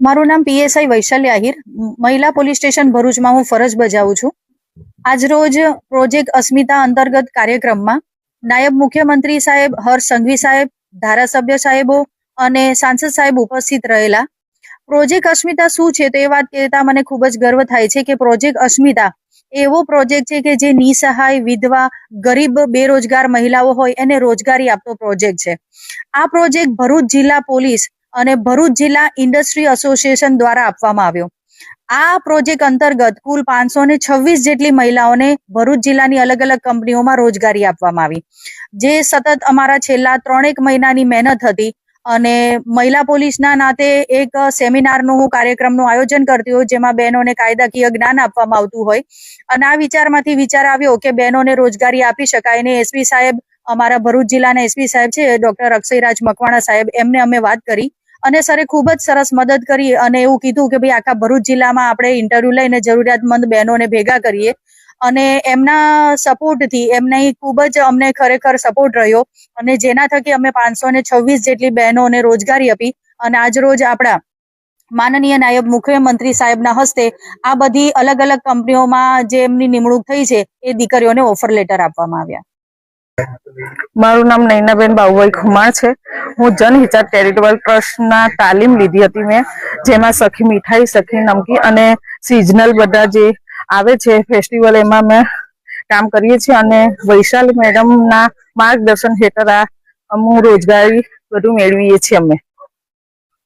મારું નામ પીએસઆઈ વૈશાલી આહિર, મહિલા પોલીસ સ્ટેશન ભરૂચમાં હું ફરજ બજાવું છું. આજરોજ પ્રોજેક્ટ અસ્મિતા અંતર્ગત કાર્યક્રમમાં નાયબ મુખ્યમંત્રી સાહેબ, હર્ષ સંઘવી સાહેબ, ધારાસભ્ય સાહેબો અને સાંસદ સાહેબ ઉપસ્થિત રહેલા. પ્રોજેક્ટ અસ્મિતા શું છે તો એ વાત કહેતા મને ખૂબ જ ગર્વ થાય છે કે પ્રોજેક્ટ અસ્મિતા એવો પ્રોજેક્ટ છે કે જે નિસહાય, વિધવા, ગરીબ, બેરોજગાર મહિલાઓ હોય એને રોજગારી આપતો પ્રોજેક્ટ છે. આ પ્રોજેક્ટ ભરૂચ જિલ્લા પોલીસ અને ભરૂચ જિલ્લા ઇન્ડસ્ટ્રી એસોસિએશન દ્વારા આપવામાં આવ્યો. આ પ્રોજેક્ટ અંતર્ગત કુલ 526 જેટલી મહિલાઓને ભરૂચ જિલ્લાની અલગ અલગ કંપનીઓમાં રોજગારી આપવામાં આવી, જે સતત અમારા છેલ્લા 3 મહિનાની મહેનત હતી. અને મહિલા પોલીસના નાતે એક સેમિનારનું કાર્યક્રમનું આયોજન કરતી હોય, જેમાં બહેનોને કાયદાકીય જ્ઞાન આપવામાં આવતું હોય. અને આ વિચારમાંથી વિચાર આવ્યો કે બહેનોને રોજગારી આપી શકાય ને એસપી સાહેબ, અમારા ભરૂચ જિલ્લાના એસપી સાહેબ છે ડોક્ટર અક્ષયરાજ મકવાણા સાહેબ, એમને અમે વાત કરી અને સરે ખૂબ જ સરસ મદદ કરી અને એવું કીધું કે ભાઈ આખા ભરૂચ જિલ્લામાં આપણે ઇન્ટરવ્યુ લઈને જરૂરિયાતમંદ બહેનોને ભેગા કરીએ. અને એમના સપોર્ટથી એમને ખૂબ જ અમને ખરેખર સપોર્ટ રહ્યો અને જેના થકી અમે 526 જેટલી બહેનોને રોજગારી આપી. અને આજરોજ આપણા માનનીય નાયબ મુખ્યમંત્રી સાહેબના હસ્તે આ બધી અલગ અલગ કંપનીઓમાં જે એમની નિમણૂક થઈ છે એ દીકરીઓને ઓફર લેટર આપવામાં આવ્યા. મારું નામ નૈનાબેન બાબુભાઈ ખુમાર છે. હું જનહિતાર્થ ચેરિટેબલ ટ્રસ્ટના તાલીમ લીધી હતી મેં, જેમાં સખી મીઠાઈ, સખી નમકી અને સિઝનલ બધા જે આવે છે ફેસ્ટિવલ, એમાં મેં કામ કરીએ છીએ. અને વૈશાલી મેડમના માર્ગદર્શન હેઠળ આ અમુ રોજગારી બધું મેળવીએ છીએ અમે.